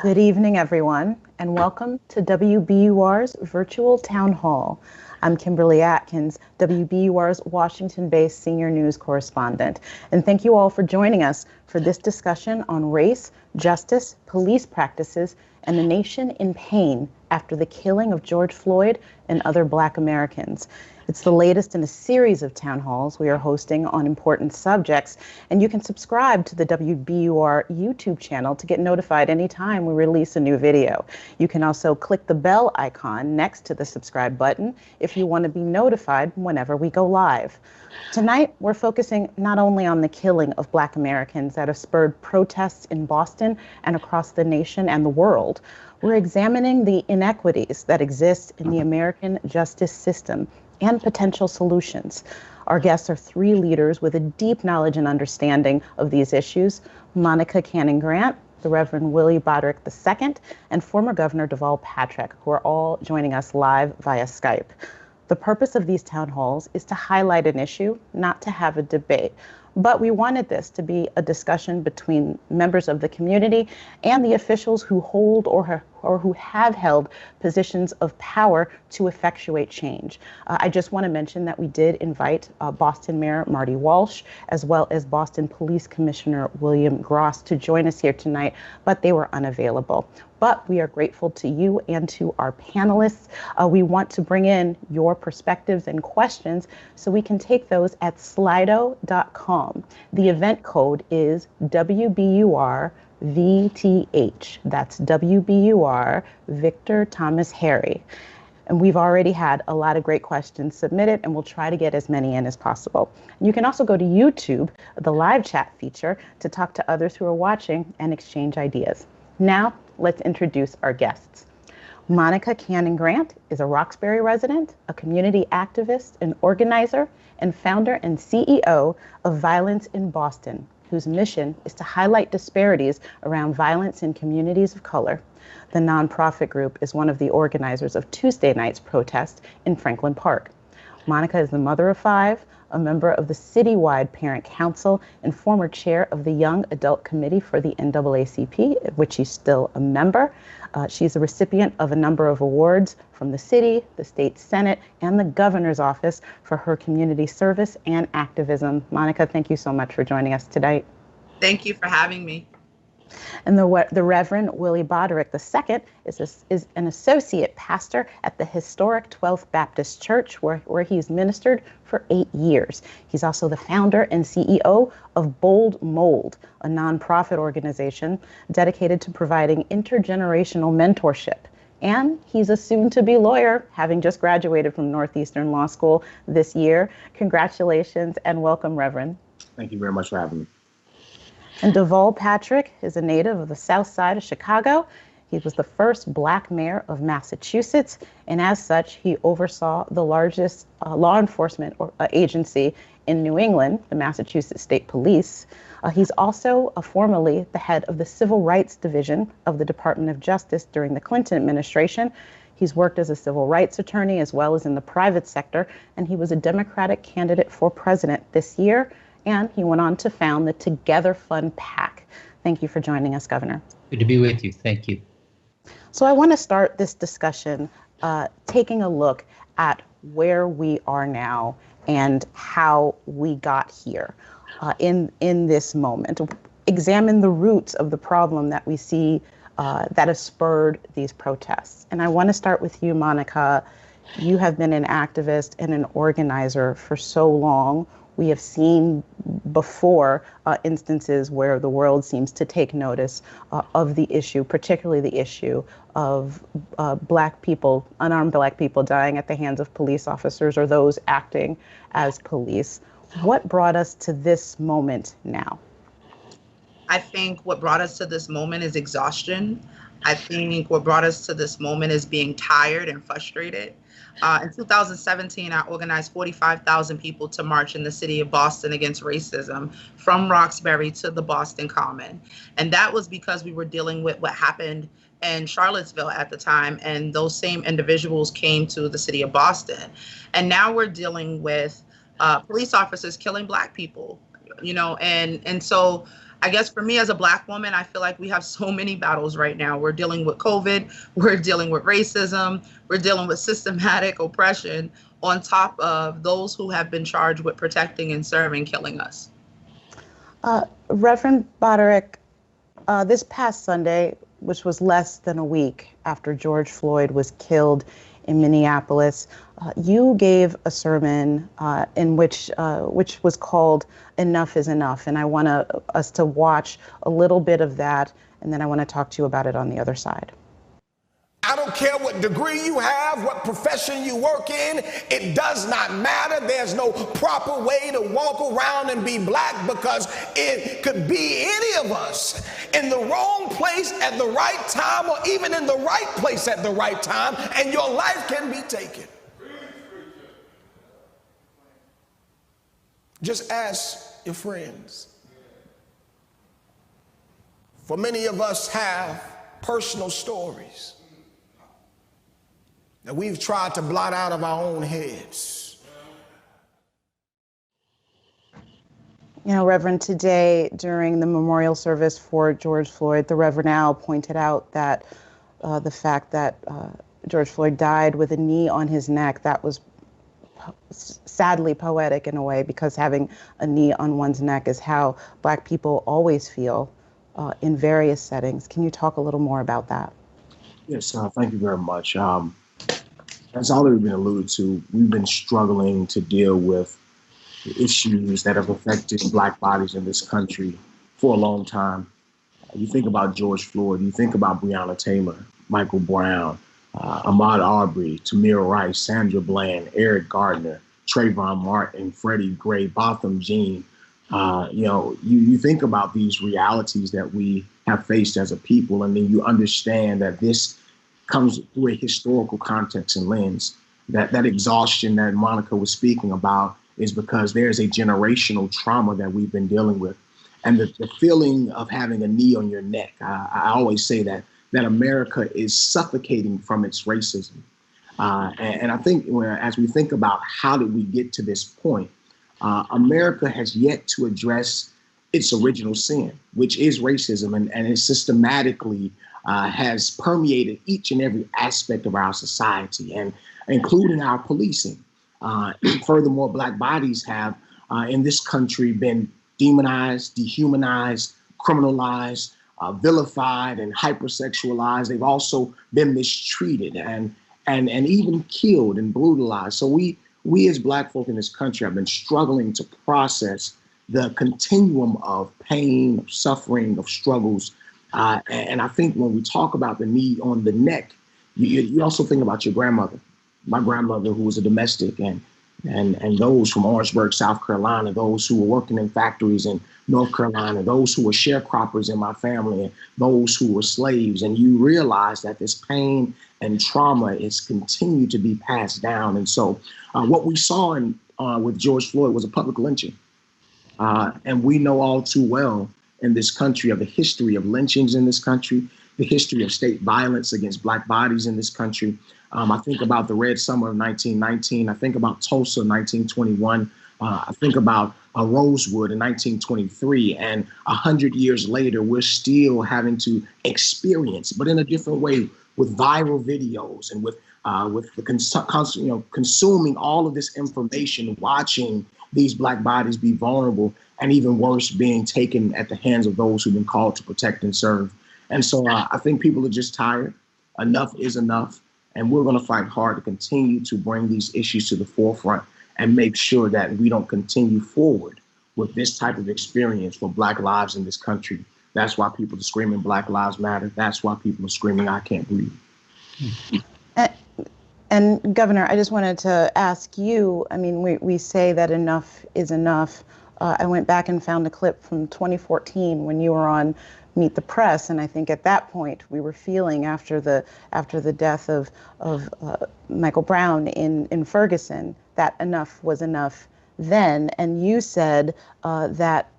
Good evening, everyone, and welcome to WBUR's virtual town hall. I'm Kimberly Atkins, WBUR's Washington-based senior news correspondent, and thank you all for joining us for this discussion on race, justice, police practices, and a nation in pain after the killing of George Floyd and other Black Americans. It's the latest in a series of town halls we are hosting on important subjects, and you can subscribe to the WBUR YouTube channel to get notified anytime we release a new video. You can also click the bell icon next to the subscribe button if you want to be notified whenever we go live. Tonight, we're focusing not only on the killing of Black Americans that have spurred protests in Boston and across the nation and the world. We're examining the inequities that exist in the American justice system and potential solutions. Our guests are three leaders with a deep knowledge and understanding of these issues: Monica Cannon-Grant, the Reverend Willie Bodrick II, and former Governor Deval Patrick, who are all joining us live via Skype. The purpose of these town halls is to highlight an issue, not to have a debate. But we wanted this to be a discussion between members of the community and the officials who hold or who have held positions of power to effectuate change. I just want to mention that we did invite Boston Mayor Marty Walsh, as well as Boston Police Commissioner William Gross, to join us here tonight, but they were unavailable. But we are grateful to you and to our panelists. We want to bring in your perspectives and questions so we can take those at slido.com. The event code is WBUR VTH. That's WBUR Victor Thomas Harry. And we've already had a lot of great questions submitted, and we'll try to get as many in as possible. You can also go to YouTube, the live chat feature, to talk to others who are watching and exchange ideas. Now, let's introduce our guests. Monica Cannon-Grant is a Roxbury resident, a community activist, an organizer, and founder and CEO of Violence in Boston, whose mission is to highlight disparities around violence in communities of color. The nonprofit group is one of the organizers of Tuesday night's protest in Franklin Park. Monica is the mother of five, a member of the citywide parent council, and former chair of the Young Adult Committee for the NAACP, of which she's still a member. She's a recipient of a number of awards from the city, the state senate, and the governor's office for her community service and activism. Monica, thank you so much for joining us tonight. Thank you for having me. And the Reverend Willie Bodrick II is an associate pastor at the Historic 12th Baptist Church, where he's ministered for 8 years. He's also the founder and CEO of Bold Mold, a nonprofit organization dedicated to providing intergenerational mentorship. And he's a soon-to-be lawyer, having just graduated from Northeastern Law School this year. Congratulations and welcome, Reverend. Thank you very much for having me. And Deval Patrick is a native of the South Side of Chicago. He was the first Black mayor of Massachusetts, and as such, he oversaw the largest law enforcement agency in New England, the Massachusetts State Police. He's also formerly the head of the Civil Rights Division of the Department of Justice during the Clinton administration. He's worked as a civil rights attorney as well as in the private sector, and he was a Democratic candidate for president this year. And he went on to found the Together Fund PAC. Thank you for joining us, Governor. Good to be with you. Thank you. So I want to start this discussion taking a look at where we are now and how we got here in this moment. Examine the roots of the problem that we see that has spurred these protests. And I want to start with you, Monica. You have been an activist and an organizer for so long. We have seen before instances where the world seems to take notice of the issue, particularly the issue of Black people, unarmed Black people dying at the hands of police officers or those acting as police. What brought us to this moment now? I think what brought us to this moment is exhaustion. I think what brought us to this moment is being tired and frustrated. In 2017, I organized 45,000 people to march in the city of Boston against racism from Roxbury to the Boston Common. And that was because we were dealing with what happened in Charlottesville at the time. And those same individuals came to the city of Boston. And now we're dealing with police officers killing Black people, you know, and so I guess for me as a Black woman, I feel like we have so many battles right now. We're dealing with COVID, we're dealing with racism, we're dealing with systematic oppression on top of those who have been charged with protecting and serving, killing us. Reverend Bodrick, this past Sunday, which was less than a week after George Floyd was killed in Minneapolis, you gave a sermon in which was called "Enough is Enough," and I want us to watch a little bit of that, and then I want to talk to you about it on the other side. I don't care what degree you have, what profession you work in, it does not matter. There's no proper way to walk around and be Black, because it could be any of us in the wrong place at the right time, or even in the right place at the right time, and your life can be taken. Just ask your friends. For many of us have personal stories that we've tried to blot out of our own heads. You know, Reverend, today during the memorial service for George Floyd, the Reverend Al pointed out that the fact that George Floyd died with a knee on his neck, that was sadly poetic in a way, because having a knee on one's neck is how Black people always feel in various settings. Can you talk a little more about that? Yes, thank you very much. As already been alluded to, we've been struggling to deal with the issues that have affected Black bodies in this country for a long time. You think about George Floyd, you think about Breonna Taylor, Michael Brown, Ahmaud Arbery, Tamir Rice, Sandra Bland, Eric Gardner, Trayvon Martin, Freddie Gray, Botham Jean. You think about these realities that we have faced as a people, and then you understand that this comes through a historical context and lens. That exhaustion that Monica was speaking about is because there's a generational trauma that we've been dealing with. And the feeling of having a knee on your neck, I always say that America is suffocating from its racism. And I think as we think about how did we get to this point, America has yet to address its original sin, which is racism, and it systematically has permeated each and every aspect of our society, and including our policing. Furthermore, Black bodies have in this country been demonized, dehumanized, criminalized, vilified, and hypersexualized. They've also been mistreated and even killed and brutalized. So we as Black folk in this country have been struggling to process the continuum of pain, of suffering, of struggles. And I think when we talk about the knee on the neck, you also think about your grandmother. My grandmother, who was a domestic, and those from Orangeburg, South Carolina, those who were working in factories in North Carolina, those who were sharecroppers in my family, and those who were slaves. And you realize that this pain and trauma is continued to be passed down. And so what we saw with George Floyd was a public lynching. And we know all too well in this country of the history of lynchings in this country, the history of state violence against Black bodies in this country. I think about the Red Summer of 1919. I think about Tulsa, 1921. I think about Rosewood in 1923. And 100 years later, we're still having to experience, but in a different way, with viral videos and with the consuming all of this information, watching these Black bodies be vulnerable, and even worse, being taken at the hands of those who've been called to protect and serve. And so I think people are just tired. Enough is enough. And we're going to fight hard to continue to bring these issues to the forefront and make sure that we don't continue forward with this type of experience for Black lives in this country. That's why people are screaming Black Lives Matter. That's why people are screaming I can't breathe. And Governor, I just wanted to ask you, I mean, we say that enough is enough. I went back and found a clip from 2014 when you were on Meet the Press, and I think at that point we were feeling after the death of Michael Brown in Ferguson that enough was enough then, and you said that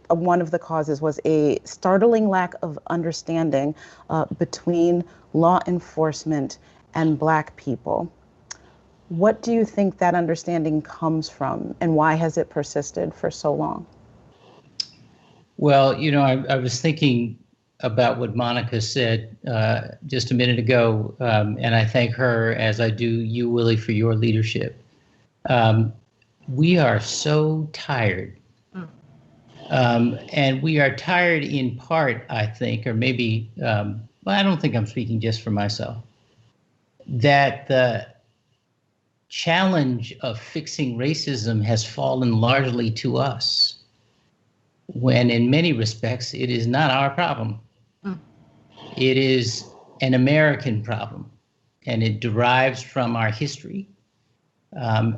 one of the causes was a startling lack of understanding between law enforcement and Black people. What do you think that understanding comes from, and why has it persisted for so long? Well, I was thinking about what Monica said just a minute ago, and I thank her, as I do you, Willie, for your leadership. We are so tired. And we are tired in part, I think, or maybe, I don't think I'm speaking just for myself, that the challenge of fixing racism has fallen largely to us, when in many respects it is not our problem. It is an American problem, and it derives from our history.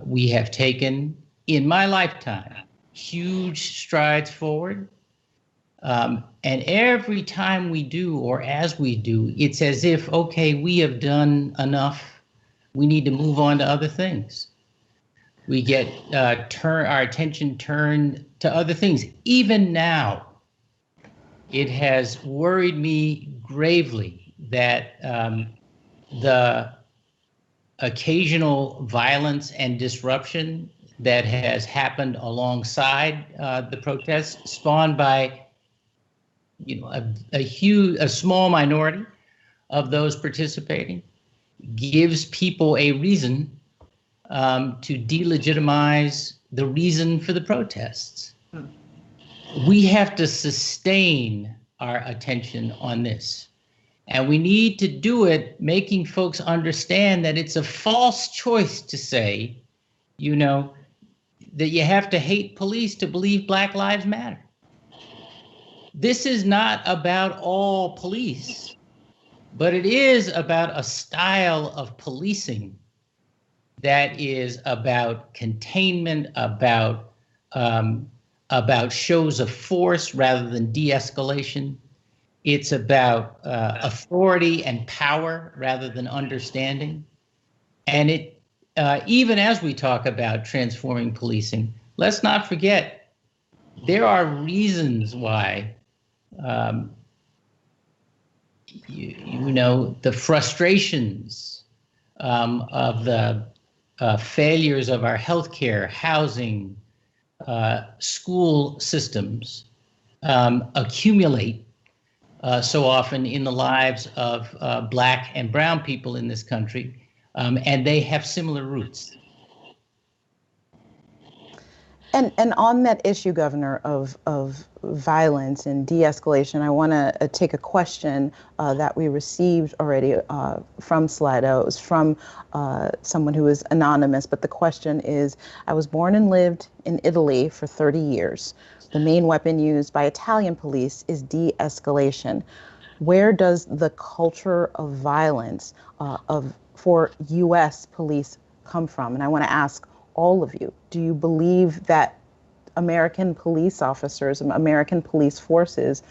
We have taken, in my lifetime, huge strides forward. And every time we do, or as we do, it's as if, okay, we have done enough. We need to move on to other things. We get our attention turned to other things. Even now, it has worried me gravely that the occasional violence and disruption that has happened alongside the protests, spawned by a small minority of those participating, gives people a reason to delegitimize the reason for the protests. We have to sustain our attention on this. And we need to do it making folks understand that it's a false choice to say, that you have to hate police to believe Black Lives Matter. This is not about all police, but it is about a style of policing that is about containment, about shows of force rather than de-escalation. It's about authority and power rather than understanding. And it, even as we talk about transforming policing, let's not forget there are reasons why the frustrations of the failures of our healthcare, housing, school systems accumulate so often in the lives of Black and brown people in this country, and they have similar roots. And on that issue, Governor, of violence and de-escalation, I want to take a question that we received already from Slido, from someone who is anonymous. But the question is, I was born and lived in Italy for 30 years. The main weapon used by Italian police is de-escalation. Where does the culture of violence for U.S. police come from? And I want to ask all of you, do you believe that American police officers, American police forces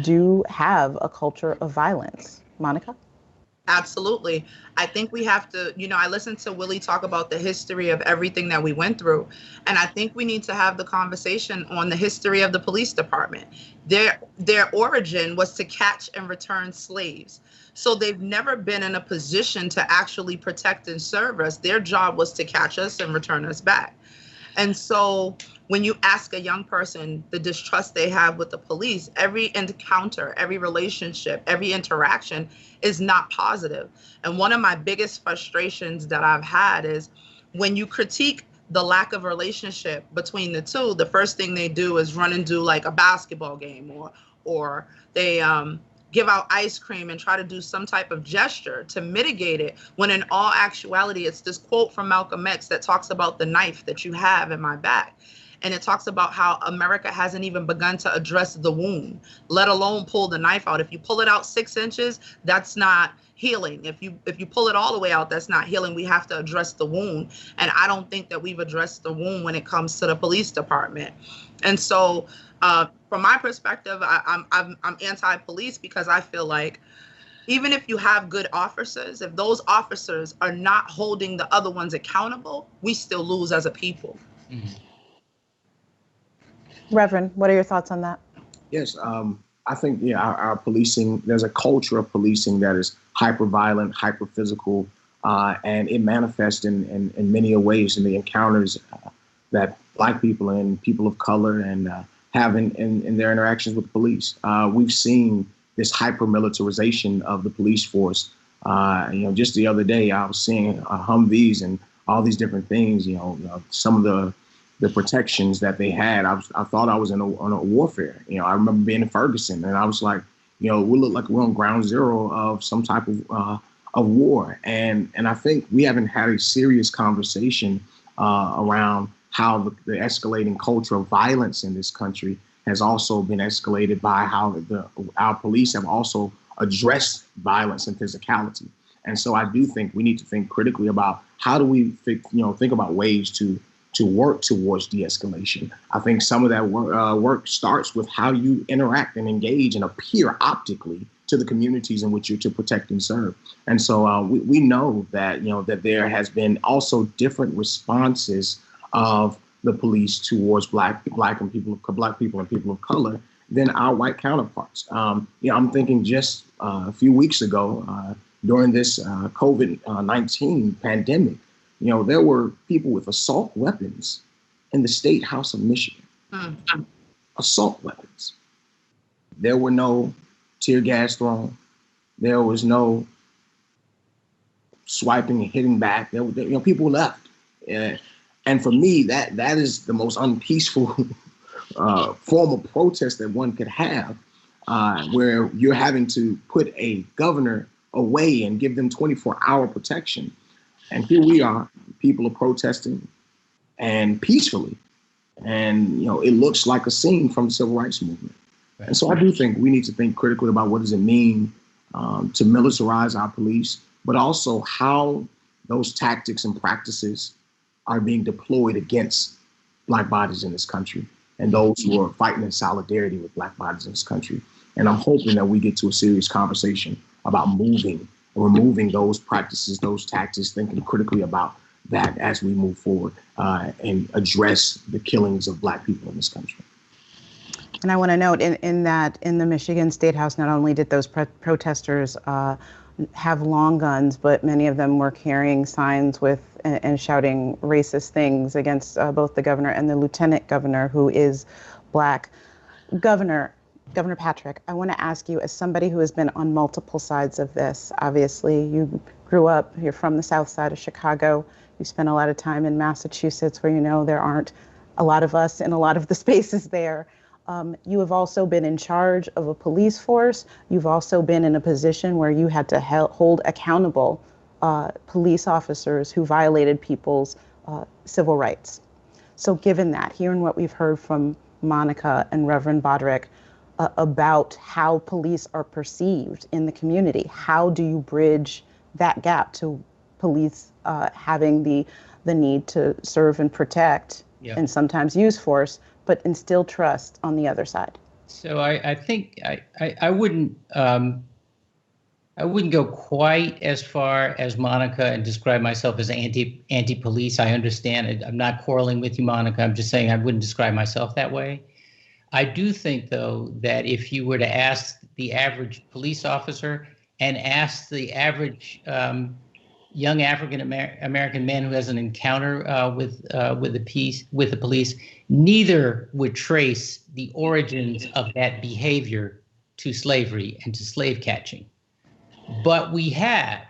do have a culture of violence? Monica? Absolutely. I think we have to, I listened to Willie talk about the history of everything that we went through. And I think we need to have the conversation on the history of the police department. Their origin was to catch and return slaves. So they've never been in a position to actually protect and serve us. Their job was to catch us and return us back. And so when you ask a young person the distrust they have with the police, every encounter, every relationship, every interaction is not positive. And one of my biggest frustrations that I've had is when you critique the lack of relationship between the two, the first thing they do is run and do like a basketball game, or they give out ice cream and try to do some type of gesture to mitigate it, when in all actuality, it's this quote from Malcolm X that talks about the knife that you have in my back. And it talks about how America hasn't even begun to address the wound, let alone pull the knife out. If you pull it out 6 inches, that's not healing. If you pull it all the way out, that's not healing. We have to address the wound. And I don't think that we've addressed the wound when it comes to the police department. And so from my perspective, I'm anti-police, because I feel like even if you have good officers, if those officers are not holding the other ones accountable, we still lose as a people. Mm-hmm. Reverend, what are your thoughts on that? Yes, I think our policing, there's a culture of policing that is hyper-violent, hyper-physical, and it manifests in many ways in the encounters that Black people and people of color and have in their interactions with police. We've seen this hyper-militarization of the police force. Just the other day, I was seeing Humvees and all these different things. Some of the protections that they had. I thought I was on a warfare. I remember being in Ferguson, and I was like, we look like we're on ground zero of some type of war. And I think we haven't had a serious conversation around how the escalating culture of violence in this country has also been escalated by how our police have also addressed violence and physicality. And so I do think we need to think critically about how do we think about ways to work towards de-escalation. I think some of that work starts with how you interact and engage and appear optically to the communities in which you're to protect and serve. And so we know that, that there has been also different responses of the police towards black people and people of color than our white counterparts. I'm thinking just a few weeks ago during this COVID-19 pandemic, there were people with assault weapons in the State House of Michigan. Assault weapons. There were no tear gas thrown. There was no swiping and hitting back. People left. And for me, that is the most unpeaceful form of protest that one could have, where you're having to put a governor away and give them 24-hour protection. And here we are, people are protesting and peacefully. And, it looks like a scene from the civil rights movement. Right. And so I do think we need to think critically about what does it mean to militarize our police, but also how those tactics and practices are being deployed against Black bodies in this country and those who are fighting in solidarity with Black bodies in this country. And I'm hoping that we get to a serious conversation about removing those practices, those tactics, thinking critically about that as we move forward and address the killings of Black people in this country. And I want to note in the Michigan State House, not only did those protesters have long guns, but many of them were carrying signs with and shouting racist things against both the governor and the lieutenant governor, who is Black. Governor Patrick, I want to ask you, as somebody who has been on multiple sides of this, obviously you grew up, you're from the south side of Chicago, you spent a lot of time in Massachusetts where there aren't a lot of us in a lot of the spaces there. You have also been in charge of a police force. You've also been in a position where you had to hold accountable police officers who violated people's civil rights. So given that, hearing what we've heard from Monica and Reverend Bodrick about how police are perceived in the community, how do you bridge that gap to police having the need to serve and protect and sometimes use force, but instill trust on the other side? So I think I wouldn't go quite as far as Monica and describe myself as anti-police. I understand it. I'm not quarreling with you, Monica. I'm just saying I wouldn't describe myself that way. I do think, though, that if you were to ask the average police officer and ask the average young African American man who has an encounter with the police, neither would trace the origins of that behavior to slavery and to slave catching. But we have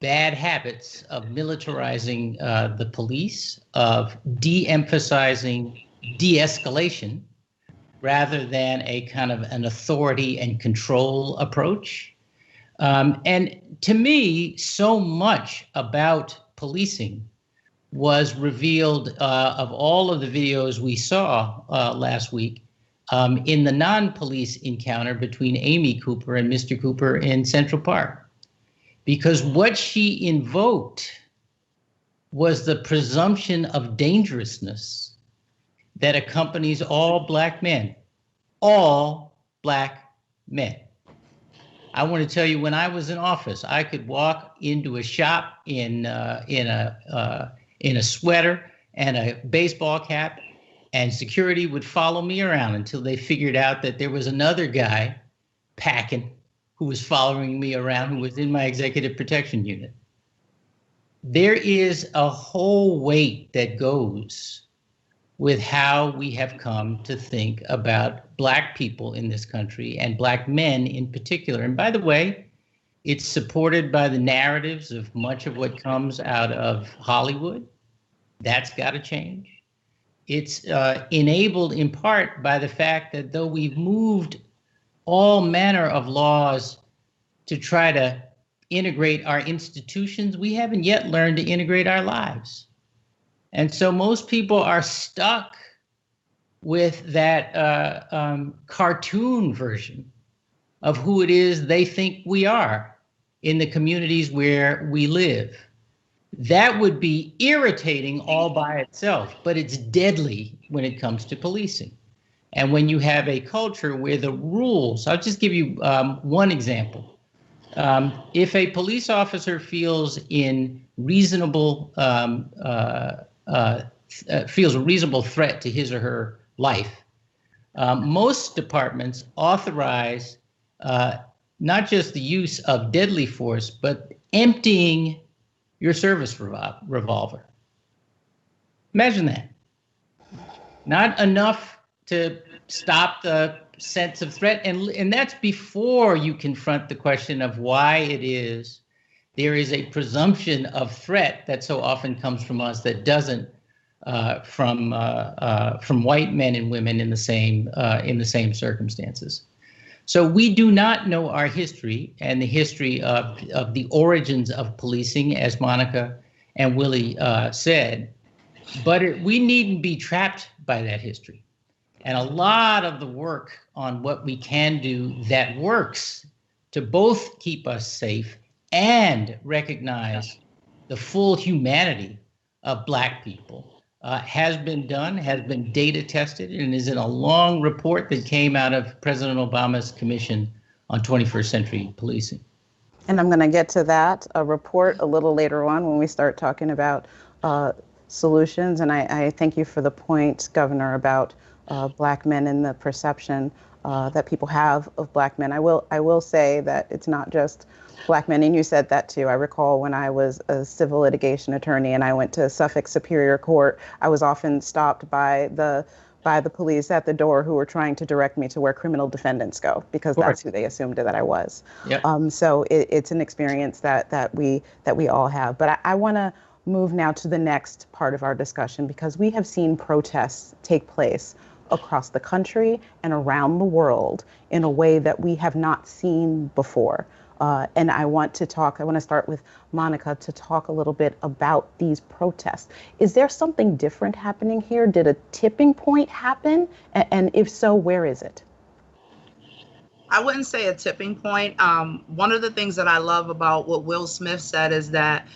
bad habits of militarizing the police, of de-emphasizing de-escalation rather than a kind of an authority and control approach. And to me, so much about policing was revealed of all of the videos we saw last week in the non-police encounter between Amy Cooper and Mr. Cooper in Central Park. Because what she invoked was the presumption of dangerousness that accompanies all Black men. All Black men. I want to tell you, when I was in office, I could walk into a shop in a sweater and a baseball cap, and security would follow me around until they figured out that there was another guy packing who was following me around, who was in my executive protection unit. There is a whole weight that goes with how we have come to think about Black people in this country and Black men in particular. And by the way, it's supported by the narratives of much of what comes out of Hollywood. That's got to change. It's enabled in part by the fact that though we've moved all manner of laws to try to integrate our institutions, we haven't yet learned to integrate our lives. And so most people are stuck with that cartoon version of who it is they think we are in the communities where we live. That would be irritating all by itself, but it's deadly when it comes to policing. And when you have a culture where the rules, I'll just give you one example. If a police officer feels feels a reasonable threat to his or her life, most departments authorize not just the use of deadly force, but emptying your service revolver. Imagine that. Not enough to stop the sense of threat. And that's before you confront the question of why it is there is a presumption of threat that so often comes from us that doesn't from white men and women in the same circumstances. So we do not know our history and the history of the origins of policing, as Monica and Willie said, but we needn't be trapped by that history. And a lot of the work on what we can do that works to both keep us safe and recognize the full humanity of Black people has been done, has been data tested, and is in a long report that came out of President Obama's Commission on 21st Century Policing. And I'm going to get to that report a little later on when we start talking about solutions. And I thank you for the point, Governor, about Black men and the perception that people have of Black men. I will say that it's not just Black men, and you said that too. I recall when I was a civil litigation attorney and I went to Suffolk Superior Court, I was often stopped by the police at the door who were trying to direct me to where criminal defendants go, because that's who they assumed that I was. Yep. So it's an experience that we all have. But I want to move now to the next part of our discussion, because we have seen protests take place across the country and around the world in a way that we have not seen before. And I want to start with Monica to talk a little bit about these protests. Is there something different happening here? Did a tipping point happen? And if so, where is it? I wouldn't say a tipping point. One of the things that I love about what Will Smith said is that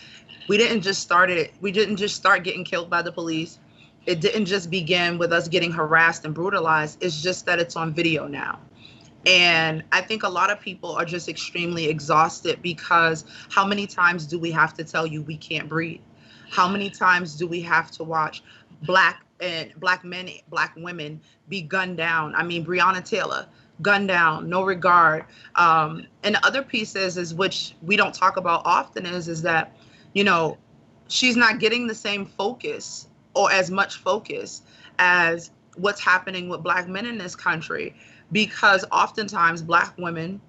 we didn't just start getting killed by the police. It didn't just begin with us getting harassed and brutalized. It's just that it's on video now. And I think a lot of people are just extremely exhausted, because how many times do we have to tell you we can't breathe? How many times do we have to watch Black men, Black women be gunned down? I mean, Breonna Taylor, gunned down, no regard. And the other piece is which we don't talk about often, is that, you know, she's not getting the same focus or as much focus as what's happening with Black men in this country, because oftentimes Black women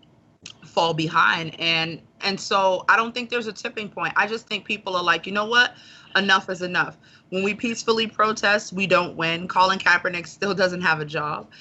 fall behind. And so I don't think there's a tipping point. I just think people are like, you know what? Enough is enough. When we peacefully protest, we don't win. Colin Kaepernick still doesn't have a job.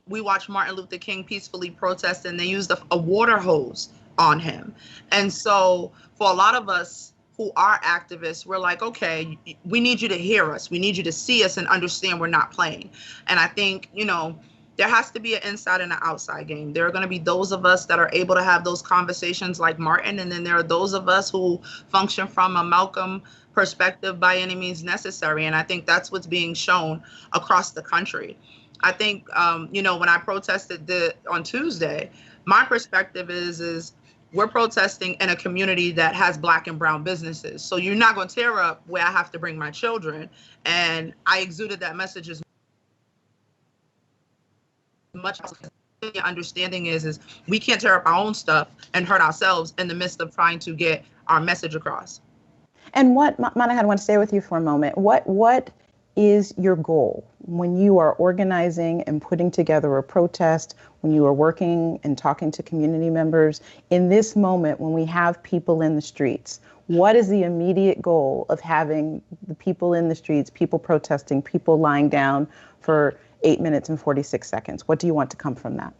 We watched Martin Luther King peacefully protest, and they used a water hose on him. And so for a lot of us who are activists, we're like, okay, we need you to hear us. We need you to see us and understand we're not playing. And I think, you know, there has to be an inside and an outside game. There are going to be those of us that are able to have those conversations like Martin, and then there are those of us who function from a Malcolm perspective by any means necessary. And I think that's what's being shown across the country. I think, you know, when I protested on Tuesday, my perspective is we're protesting in a community that has Black and brown businesses. So you're not going to tear up where I have to bring my children. And I exuded that message as much as the understanding is we can't tear up our own stuff and hurt ourselves in the midst of trying to get our message across. And Monica, I want to stay with you for a moment. What is your goal when you are organizing and putting together a protest, when you are working and talking to community members in this moment when we have people in the streets? What is the immediate goal of having the people in the streets, people protesting, people lying down for 8 minutes and 46 seconds? What do you want to come from that?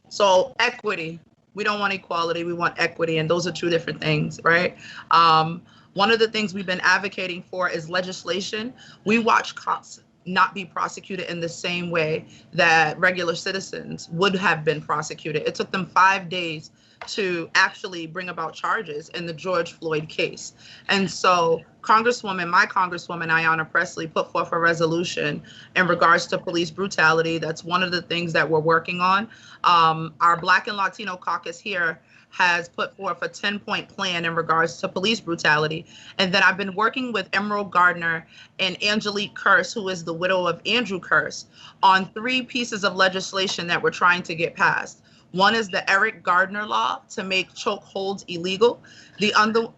So equity. We don't want equality, we want equity, and those are two different things, right? One of the things we've been advocating for is legislation. We watch cops not be prosecuted in the same way that regular citizens would have been prosecuted. It took them 5 days to actually bring about charges in the George Floyd case. And so my Congresswoman, Ayanna Pressley, put forth a resolution in regards to police brutality. That's one of the things that we're working on. Our Black and Latino caucus here has put forth a 10-point plan in regards to police brutality. And then I've been working with Emerald Gardner and Angelique Curse, who is the widow of Andrew Curse, on 3 pieces of legislation that we're trying to get passed. One is the Eric Gardner law to make chokeholds illegal. The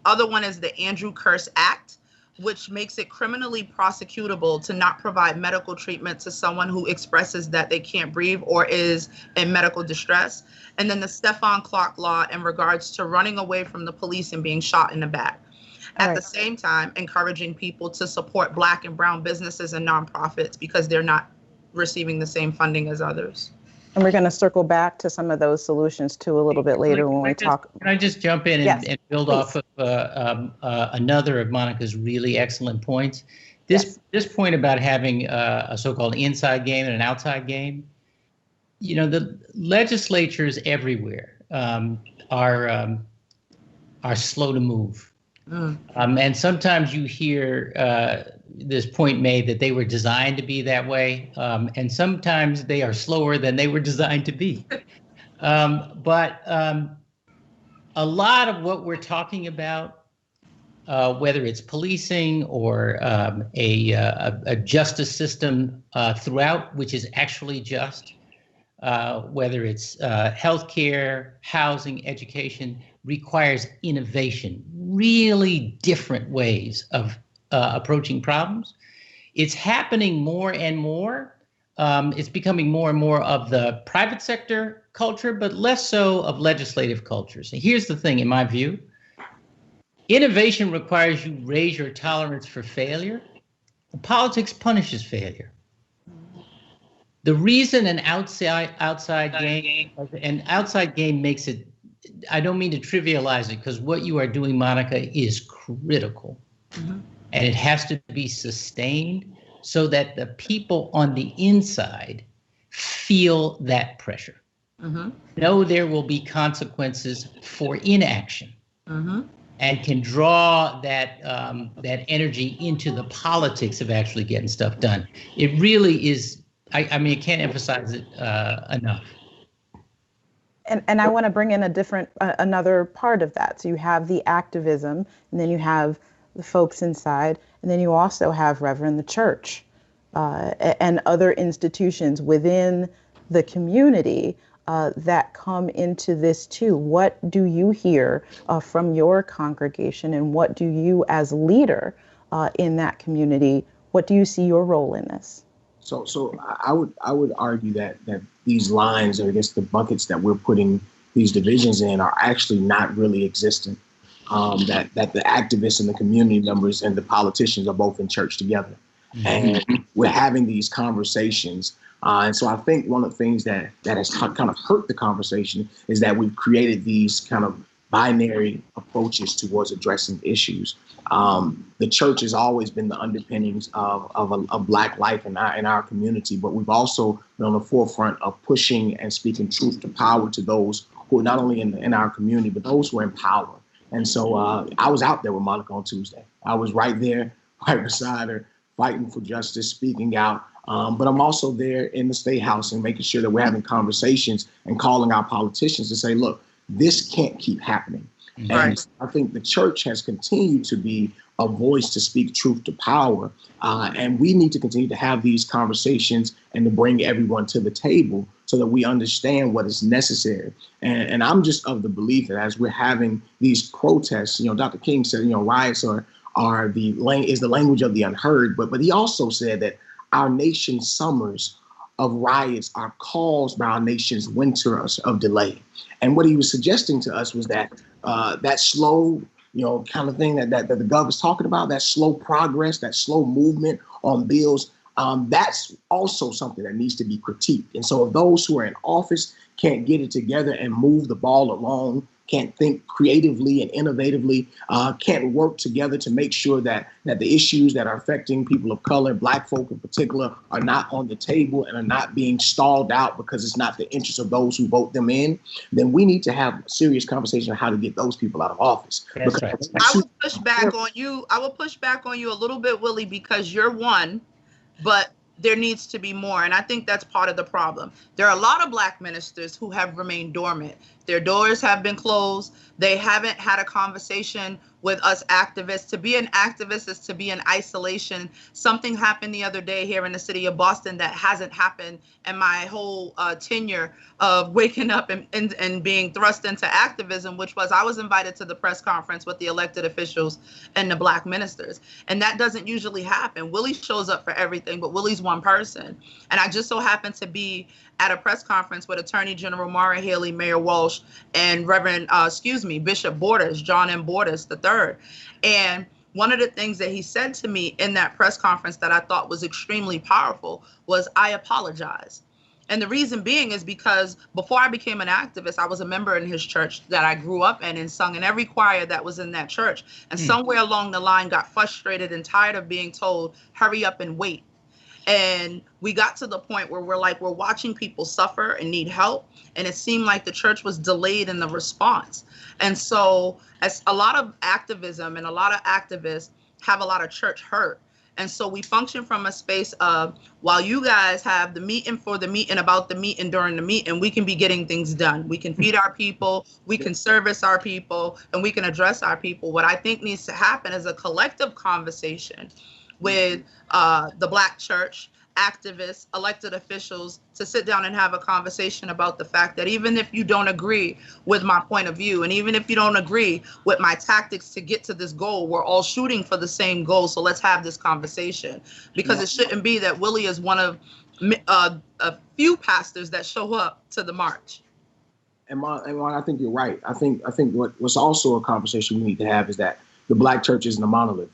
other one is the Andrew Curse Act, which makes it criminally prosecutable to not provide medical treatment to someone who expresses that they can't breathe or is in medical distress. And then the Stephon Clark law in regards to running away from the police and being shot in the back. At the same time, encouraging people to support Black and brown businesses and nonprofits because they're not receiving the same funding as others. And we're going to circle back to some of those solutions too a little bit later when we talk. Can I just jump in and build off of another of Monica's really excellent points? This point about having a so-called inside game and an outside game. You know, the legislatures everywhere are slow to move. And sometimes you hear this point made that they were designed to be that way, and sometimes they are slower than they were designed to be. But a lot of what we're talking about, whether it's policing or a justice system throughout, which is actually just, whether it's healthcare, housing, education, requires innovation, really different ways of approaching problems. It's happening more and more. It's becoming more and more of the private sector culture, but less so of legislative cultures. And here's the thing, in my view, innovation requires you raise your tolerance for failure. Politics punishes failure. The reason an outside game makes it, I don't mean to trivialize it, because what you are doing, Monica, is critical. And it has to be sustained so that the people on the inside feel that pressure. Know there will be consequences for inaction, and can draw that energy into the politics of actually getting stuff done. It really is. I mean, I can't emphasize it enough. And I want to bring in another part of that. So you have the activism, and then you have the folks inside, and then you also have Reverend the church and other institutions within the community that come into this too. What do you hear from your congregation, and what do you as leader in that community, what do you see your role in this? So I would argue that these lines, or I guess the buckets that we're putting these divisions in, are actually not really existent. That the activists and the community members and the politicians are both in church together, and we're having these conversations. And so I think one of the things that has kind of hurt the conversation is that we've created these kind of binary approaches towards addressing issues. The church has always been the underpinnings of Black life in our community, but we've also been on the forefront of pushing and speaking truth to power to those who are not only in our community, but those who are in power. And so I was out there with Monica on Tuesday. I was right there, right beside her, fighting for justice, speaking out. But I'm also there in the State House and making sure that we're having conversations and calling our politicians to say, look, this can't keep happening. And I think the church has continued to be a voice to speak truth to power. And we need to continue to have these conversations and to bring everyone to the table so that we understand what is necessary. And I'm just of the belief that as we're having these protests, Dr. King said, riots are is the language of the unheard. But he also said that our nation's summers of riots are caused by our nation's winters of delay. And what he was suggesting to us was that that slow, kind of thing that the gov is talking about, that slow progress, that slow movement on bills, that's also something that needs to be critiqued. And so if those who are in office can't get it together and move the ball along, can't think creatively and innovatively, can't work together to make sure that the issues that are affecting people of color, Black folk in particular, are not on the table and are not being stalled out because it's not the interest of those who vote them in, then we need to have a serious conversation on how to get those people out of office. That's right. I will push back on you. I will push back on you a little bit, Willie, because you're one, but there needs to be more. And I think that's part of the problem. There are a lot of Black ministers who have remained dormant. Their doors have been closed. They haven't had a conversation with us activists. To be an activist is to be in isolation. Something happened the other day here in the city of Boston that hasn't happened in my whole tenure of waking up and being thrust into activism, which was I was invited to the press conference with the elected officials and the Black ministers. And that doesn't usually happen. Willie shows up for everything, but Willie's one person. And I just so happened to be at a press conference with Attorney General Maura Haley, Mayor Walsh, and Bishop Borders, John M. Borders III. And one of the things that he said to me in that press conference that I thought was extremely powerful was, I apologize. And the reason being is because before I became an activist, I was a member in his church that I grew up in and sung in every choir that was in that church. And somewhere along the line got frustrated and tired of being told, hurry up and wait. And we got to the point where we're watching people suffer and need help. And it seemed like the church was delayed in the response. And so as a lot of activism and a lot of activists have a lot of church hurt. And so we function from a space of, while you guys have the meeting for the meeting about the meeting during the meeting, we can be getting things done. We can feed our people, we can service our people, and we can address our people. What I think needs to happen is a collective conversation with the Black church, activists, elected officials, to sit down and have a conversation about the fact that even if you don't agree with my point of view, and even if you don't agree with my tactics to get to this goal, we're all shooting for the same goal. So let's have this conversation, because it shouldn't be that Willie is one of a few pastors that show up to the march. And Ron, I think you're right. I think what's also a conversation we need to have is that the Black church isn't a monolith.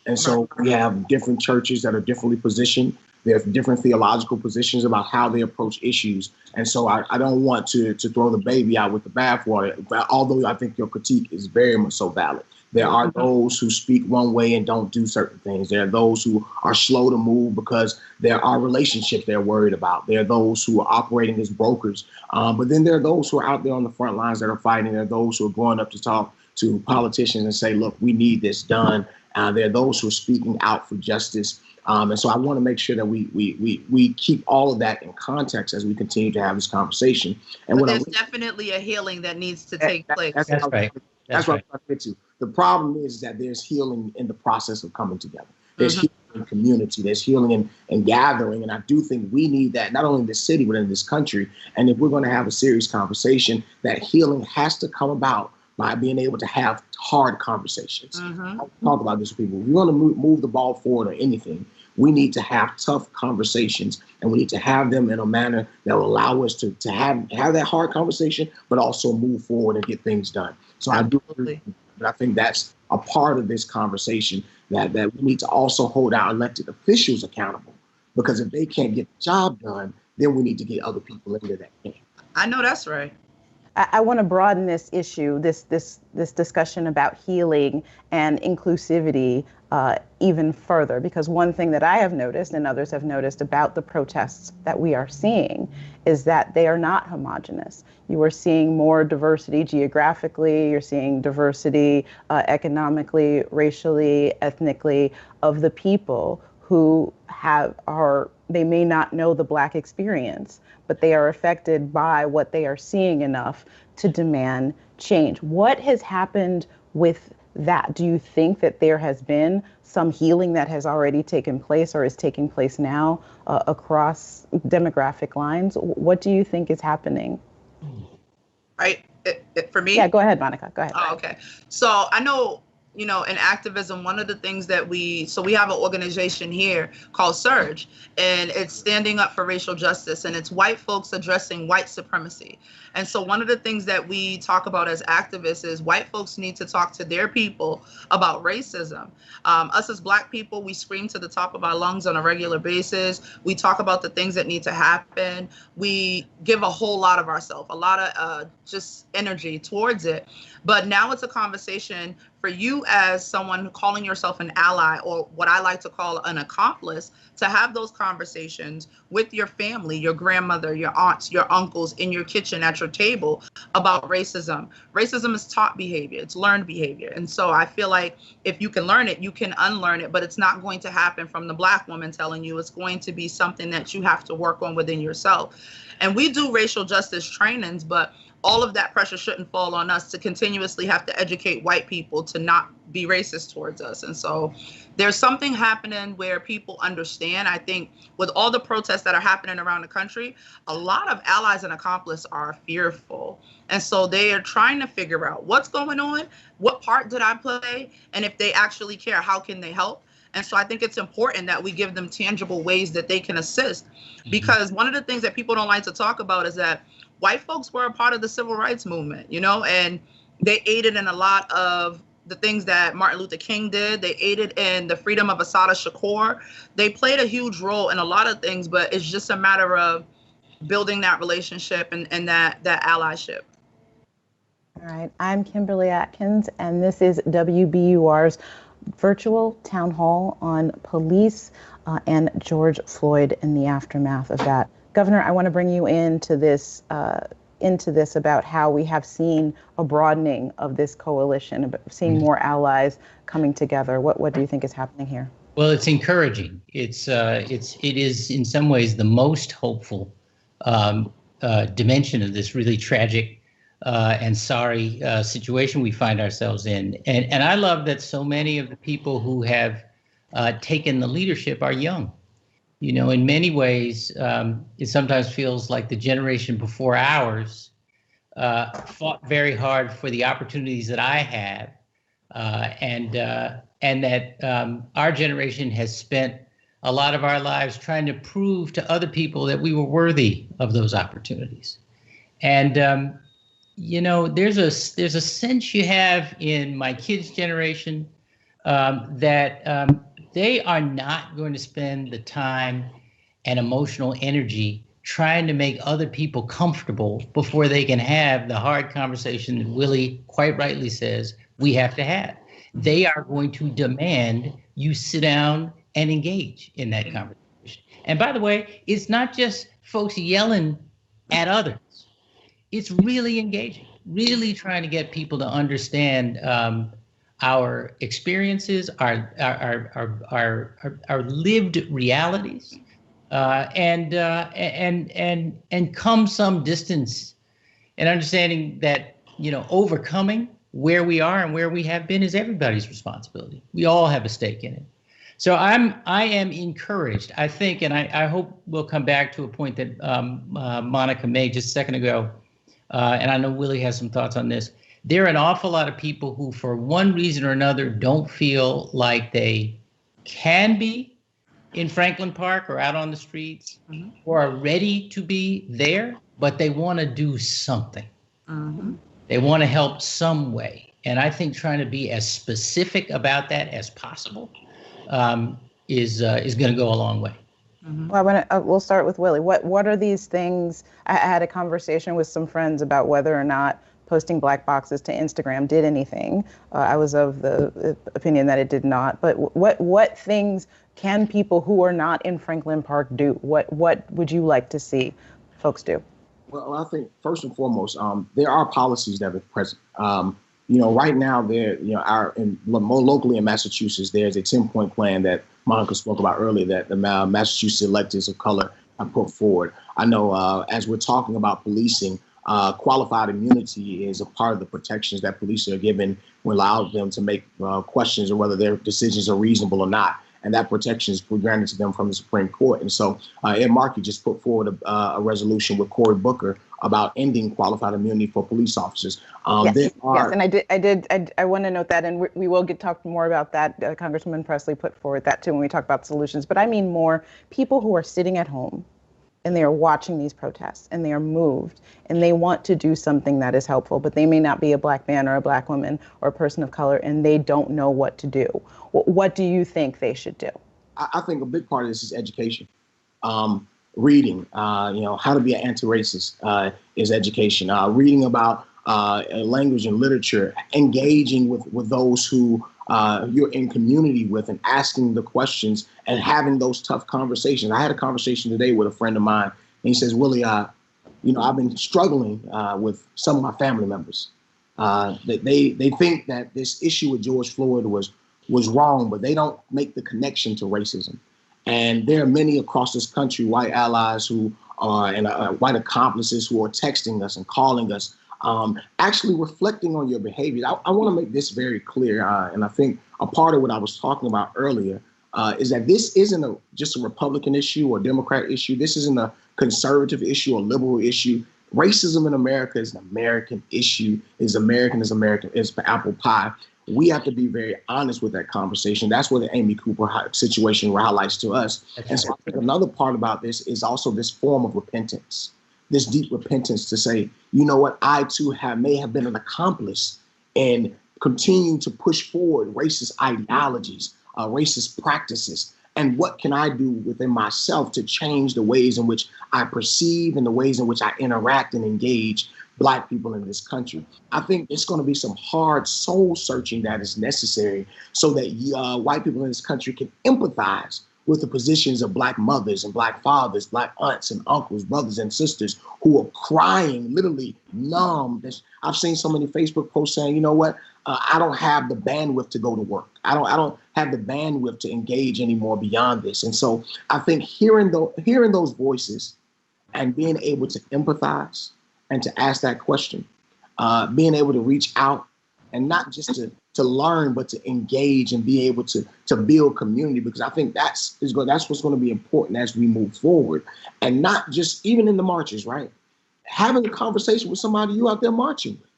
And so we have different churches that are differently positioned. There's different theological positions about how they approach issues. And so I don't want to throw the baby out with the bathwater, but although I think your critique is very much so valid. There are those who speak one way and don't do certain things. There are those who are slow to move because there are relationships they're worried about. There are those who are operating as brokers. But then there are those who are out there on the front lines that are fighting. There are those who are going up to talk to politicians and say, look, we need this done. There are those who are speaking out for justice. And so I want to make sure that we keep all of that in context as we continue to have this conversation. And but there's definitely a healing that needs to take place. That's right. That's what I'm trying to get to. The problem is that there's healing in the process of coming together. There's healing in community. There's healing in gathering. And I do think we need that, not only in this city, but in this country. And if we're going to have a serious conversation, that healing has to come about by being able to have hard conversations. I talk about this with people. If you want to move the ball forward or anything, we need to have tough conversations, and we need to have them in a manner that will allow us to have that hard conversation, but also move forward and get things done. So I do agree, but I think that's a part of this conversation that we need to also hold our elected officials accountable, because if they can't get the job done, then we need to get other people into that game. I know that's right. I want to broaden this issue, this discussion about healing and inclusivity even further, because one thing that I have noticed and others have noticed about the protests that we are seeing is that they are not homogenous. You are seeing more diversity geographically, you're seeing diversity economically, racially, ethnically, of the people who they may not know the Black experience, but they are affected by what they are seeing enough to demand change. What has happened with that? Do you think that there has been some healing that has already taken place or is taking place now across demographic lines? What do you think is happening? Right, for me? Yeah, go ahead, Monica, go ahead. Oh, okay. So I know you know, in activism, one of the things that we have an organization here called Surge, and it's standing up for racial justice, and it's white folks addressing white supremacy. And so one of the things that we talk about as activists is white folks need to talk to their people about racism. Us as Black people, we scream to the top of our lungs on a regular basis. We talk about the things that need to happen. We give a whole lot of ourselves, a lot of just energy towards it. But now it's a conversation for you as someone calling yourself an ally, or what I like to call an accomplice, to have those conversations with your family, your grandmother, your aunts, your uncles, in your kitchen, at your table, about racism. Racism is taught behavior, it's learned behavior. And so I feel like if you can learn it, you can unlearn it, but it's not going to happen from the Black woman telling you. It's going to be something that you have to work on within yourself. And we do racial justice trainings, but all of that pressure shouldn't fall on us to continuously have to educate white people to not be racist towards us. And so there's something happening where people understand. I think with all the protests that are happening around the country, a lot of allies and accomplices are fearful. And so they are trying to figure out what's going on, what part did I play, and if they actually care, how can they help? And so I think it's important that we give them tangible ways that they can assist. Because one of the things that people don't like to talk about is that white folks were a part of the civil rights movement, you know, and they aided in a lot of the things that Martin Luther King did. They aided in the freedom of Assata Shakur. They played a huge role in a lot of things, but it's just a matter of building that relationship and that allyship. All right, I'm Kimberly Atkins, and this is WBUR's virtual town hall on police and George Floyd in the aftermath of that. Governor, I want to bring you into this about how we have seen a broadening of this coalition, seeing more allies coming together. What do you think is happening here? Well, it's encouraging. It is in some ways the most hopeful dimension of this really tragic and sorry situation we find ourselves in. And I love that so many of the people who have taken the leadership are young. You know, in many ways, it sometimes feels like the generation before ours fought very hard for the opportunities that I had, and that our generation has spent a lot of our lives trying to prove to other people that we were worthy of those opportunities. And you know, there's a sense you have in my kids' generation that they are not going to spend the time and emotional energy trying to make other people comfortable before they can have the hard conversation that Willie quite rightly says we have to have. They are going to demand you sit down and engage in that conversation. And by the way, it's not just folks yelling at others. It's really engaging, really trying to get people to understand our experiences, our lived realities, and come some distance and understanding that, you know, overcoming where we are and where we have been is everybody's responsibility. We all have a stake in it. So I am encouraged, I think, and I hope we'll come back to a point that Monica made just a second ago, and I know Willie has some thoughts on this. There are an awful lot of people who, for one reason or another, don't feel like they can be in Franklin Park or out on the streets, or are ready to be there, but they want to do something. They want to help some way. And I think trying to be as specific about that as possible is going to go a long way. Well, we'll start with Willie. What are these things? I had a conversation with some friends about whether or not posting black boxes to Instagram did anything. I was of the opinion that it did not. But what things can people who are not in Franklin Park do? What would you like to see folks do? Well, I think first and foremost, there are policies that are present. You know, right now, more locally in Massachusetts, there's a 10-point plan that Monica spoke about earlier that the Massachusetts electeds of color have put forward. I know as we're talking about policing, qualified immunity is a part of the protections that police are given, will allow them to make questions of whether their decisions are reasonable or not. and that protection is granted to them from the Supreme Court. And so Ed Markey just put forward a resolution with Cory Booker about ending qualified immunity for police officers. Yes, and I want to note that, and we will talk more about that. Congresswoman Presley put forward that too when we talk about solutions. But I mean more people who are sitting at home and they are watching these protests and they are moved and they want to do something that is helpful, but they may not be a Black man or a Black woman or a person of color, and they don't know what to do. What do you think they should do? I think a big part of this is education. Reading, how to be an anti-racist is education. Reading about language and literature, engaging with those who you're in community with, and asking the questions and having those tough conversations. I had a conversation today with a friend of mine, and he says, Willie, I've been struggling with some of my family members. They think that this issue with George Floyd was wrong, but they don't make the connection to racism. And there are many across this country, white allies who are, and white accomplices who are texting us and calling us, actually reflecting on your behavior. I want to make this very clear. And I think a part of what I was talking about earlier is that this isn't just a Republican issue or Democrat issue. This isn't a conservative issue or liberal issue. Racism in America is an American issue. Is American, is apple pie. We have to be very honest with that conversation. That's where the Amy Cooper situation highlights to us. And so I think another part about this is also this form of repentance, this deep repentance to say, you know what, I too may have been an accomplice in continuing to push forward racist ideologies, racist practices. And what can I do within myself to change the ways in which I perceive and the ways in which I interact and engage Black people in this country? I think it's going to be some hard soul searching that is necessary so that white people in this country can empathize with the positions of Black mothers and Black fathers, Black aunts and uncles, brothers and sisters who are crying, literally numb. I've seen so many Facebook posts saying, you know what, I don't have the bandwidth to go to work. I don't have the bandwidth to engage anymore beyond this. And so I think hearing those voices and being able to empathize and to ask that question, being able to reach out and not just to learn, but to engage and be able to build community, because I think that's what's going to be important as we move forward. And not just even in the marches, right? Having a conversation with somebody you out there marching with,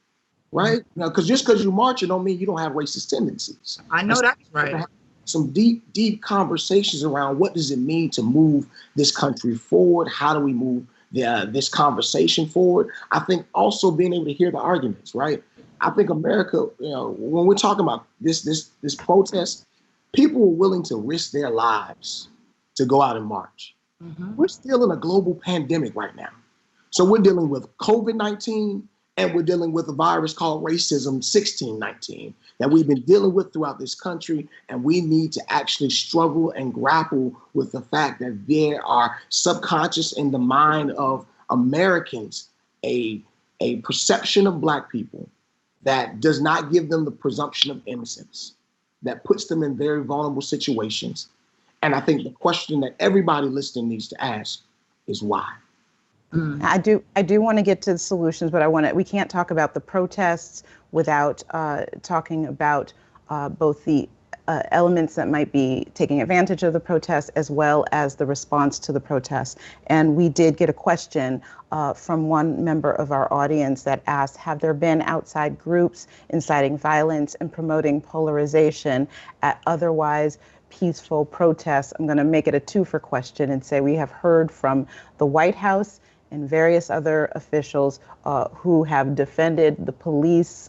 right? Because just because you're marching don't mean you don't have racist tendencies. I know that's right. Some deep conversations around what does it mean to move this country forward? How do we move this conversation forward? I think also being able to hear the arguments, right? I think America, when we're talking about this protest, people were willing to risk their lives to go out and march. Mm-hmm. We're still in a global pandemic right now. So we're dealing with COVID-19 and we're dealing with a virus called racism 1619 that we've been dealing with throughout this country. And we need to actually struggle and grapple with the fact that there are subconscious in the mind of Americans, a perception of Black people that does not give them the presumption of innocence, that puts them in very vulnerable situations. And I think the question that everybody listening needs to ask is why? I do want to get to the solutions, but we can't talk about the protests without talking about both the elements that might be taking advantage of the protest as well as the response to the protest. And we did get a question from one member of our audience that asked, have there been outside groups inciting violence and promoting polarization at otherwise peaceful protests? I'm going to make it a two-for question and say we have heard from the White House and various other officials who have defended the police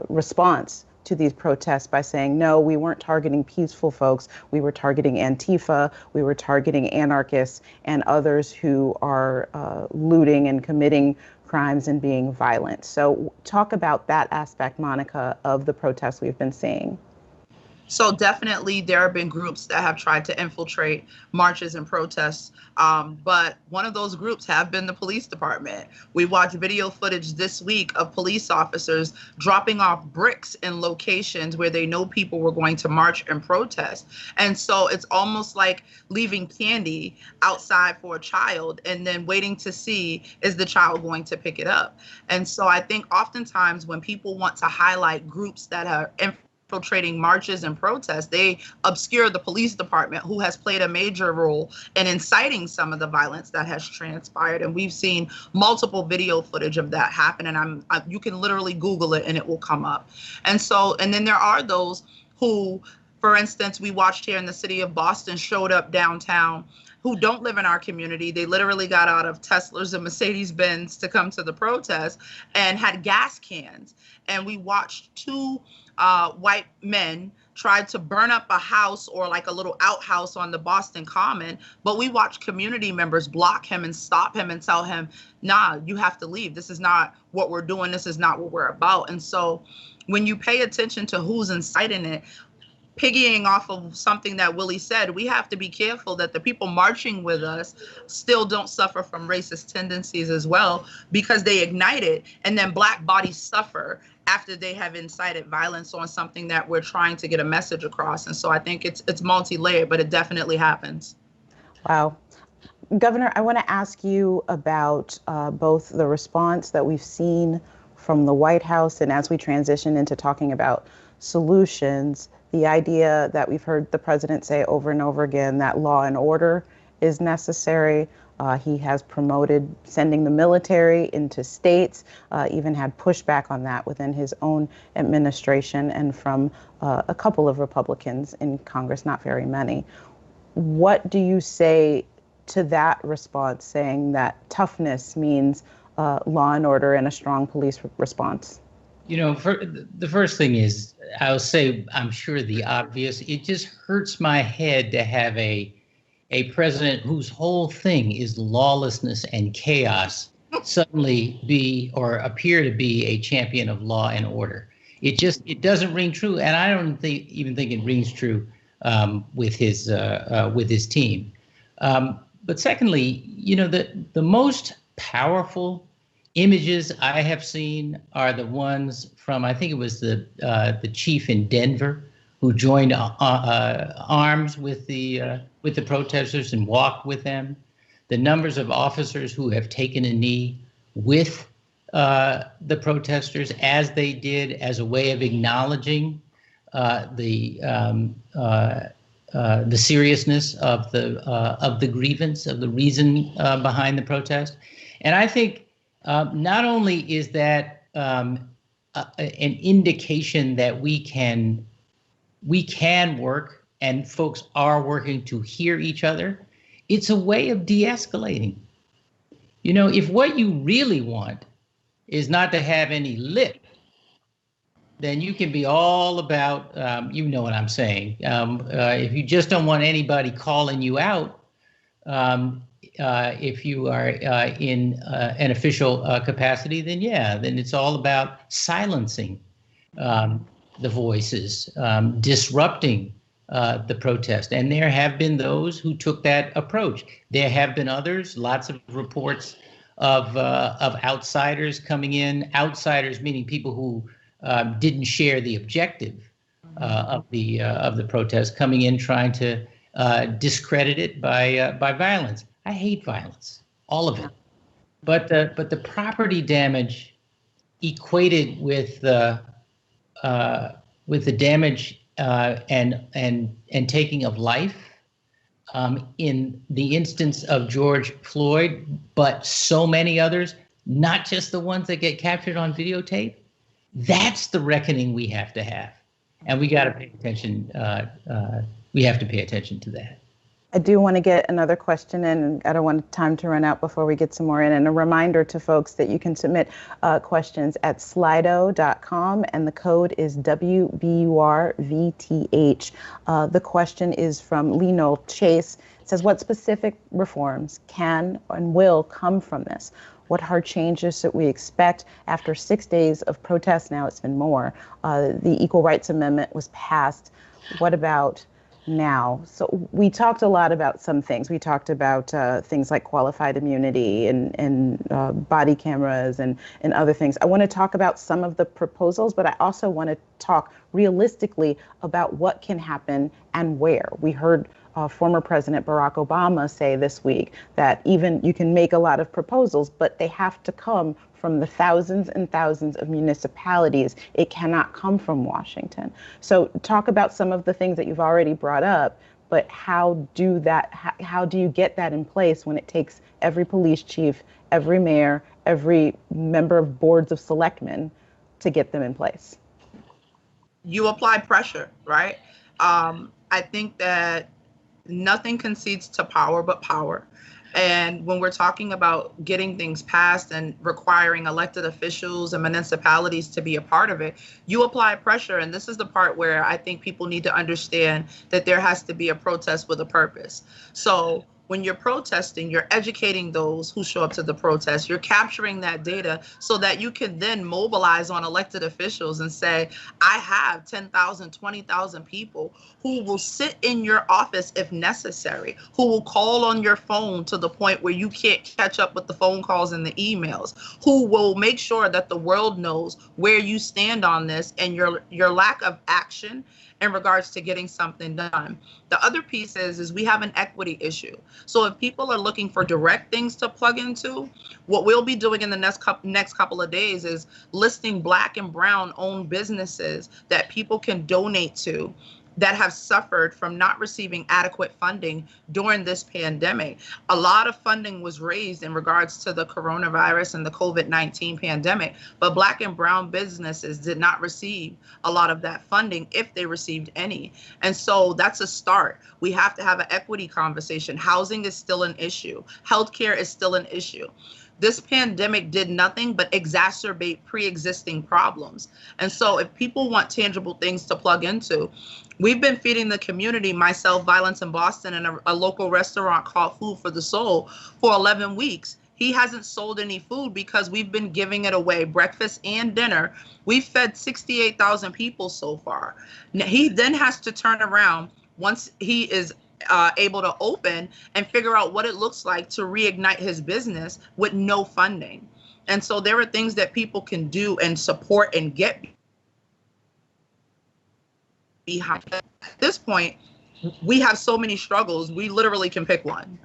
response to these protests by saying, no, we weren't targeting peaceful folks. We were targeting Antifa. We were targeting anarchists and others who are looting and committing crimes and being violent. So talk about that aspect, Monica, of the protests we've been seeing. So definitely there have been groups that have tried to infiltrate marches and protests, but one of those groups have been the police department. We watched video footage this week of police officers dropping off bricks in locations where they know people were going to march and protest. And so it's almost like leaving candy outside for a child and then waiting to see, is the child going to pick it up? And so I think oftentimes when people want to highlight groups that are infiltrating marches and protests. They obscure the police department, who has played a major role in inciting some of the violence that has transpired. And we've seen multiple video footage of that happen. And you can literally Google it and it will come up. And then there are those who, for instance, we watched here in the city of Boston, showed up downtown, who don't live in our community. They literally got out of Teslas and Mercedes-Benz to come to the protest and had gas cans. And we watched two white men tried to burn up a house, or like a little outhouse on the Boston Common, but we watched community members block him and stop him and tell him, nah, you have to leave. This is not what we're doing. This is not what we're about. And so when you pay attention to who's inciting it, piggying off of something that Willie said, we have to be careful that the people marching with us still don't suffer from racist tendencies as well, because they ignite it, and then Black bodies suffer after they have incited violence on something that we're trying to get a message across. And so I think it's multi-layered, but it definitely happens. Wow. Governor, I want to ask you about both the response that we've seen from the White House, and as we transition into talking about solutions, the idea that we've heard the president say over and over again that law and order is necessary. He has promoted sending the military into states, even had pushback on that within his own administration and from a couple of Republicans in Congress, not very many. What do you say to that response, saying that toughness means law and order and a strong police response? The first thing is, I'll say, I'm sure the obvious. It just hurts my head to have a president whose whole thing is lawlessness and chaos suddenly be or appear to be a champion of law and order. It doesn't ring true, and I don't even think it rings true with his team. But secondly, the most powerful images I have seen are the ones from, I think it was the chief in Denver, who joined arms with the protesters and walked with them. The numbers of officers who have taken a knee with the protesters, as they did, as a way of acknowledging the seriousness of the grievance, of the reason behind the protest. And I think not only is that an indication that we can work, and folks are working to hear each other, it's a way of de-escalating. If what you really want is not to have any lip, then you can be all about, you know what I'm saying. If you just don't want anybody calling you out, if you are in an official capacity, then it's all about silencing the voices, disrupting the protest. And there have been those who took that approach. There have been others, lots of reports of outsiders coming in, outsiders meaning people who didn't share the objective of the protest, coming in trying to discredit it by violence. I hate violence, all of it, but the property damage equated with the damage and taking of life in the instance of George Floyd, but so many others, not just the ones that get captured on videotape. That's the reckoning we have to have, and we got to pay attention. We have to pay attention to that. I do want to get another question in, and I don't want time to run out before we get some more in. And a reminder to folks that you can submit questions at slido.com, and the code is WBURVTH. The question is from Leno Chase. It says, what specific reforms can and will come from this? What hard changes should we expect after 6 days of protests? Now it's been more. The Equal Rights Amendment was passed. What about now? So we talked a lot about some things. We talked about things like qualified immunity and body cameras and other things. I want to talk about some of the proposals, but I also want to talk realistically about what can happen and where. We heard former President Barack Obama say this week that even you can make a lot of proposals, but they have to come from the thousands and thousands of municipalities. It cannot come from Washington. So talk about some of the things that you've already brought up, but how do you get that in place when it takes every police chief, every mayor, every member of boards of selectmen to get them in place? You apply pressure, right? I think that nothing concedes to power but power. And when we're talking about getting things passed and requiring elected officials and municipalities to be a part of it, you apply pressure. And this is the part where I think people need to understand that there has to be a protest with a purpose. So when you're protesting, you're educating those who show up to the protest. You're capturing that data so that you can then mobilize on elected officials and say, I have 10,000, 20,000 people who will sit in your office if necessary, who will call on your phone to the point where you can't catch up with the phone calls and the emails, who will make sure that the world knows where you stand on this and your lack of action in regards to getting something done. The other piece is we have an equity issue. So if people are looking for direct things to plug into, what we'll be doing in the next couple of days is listing Black and Brown owned businesses that people can donate to that have suffered from not receiving adequate funding during this pandemic. A lot of funding was raised in regards to the coronavirus and the COVID-19 pandemic, but Black and Brown businesses did not receive a lot of that funding, if they received any. And so that's a start. We have to have an equity conversation. Housing is still an issue. Healthcare is still an issue. This pandemic did nothing but exacerbate pre-existing problems. And so if people want tangible things to plug into, we've been feeding the community, myself, Violence in Boston, and a local restaurant called Food for the Soul for 11 weeks. He hasn't sold any food because we've been giving it away, breakfast and dinner. We've fed 68,000 people so far. Now, he then has to turn around once he is able to open and figure out what it looks like to reignite his business with no funding. And so there are things that people can do and support and get behind. At this point, we have so many struggles, we literally can pick one.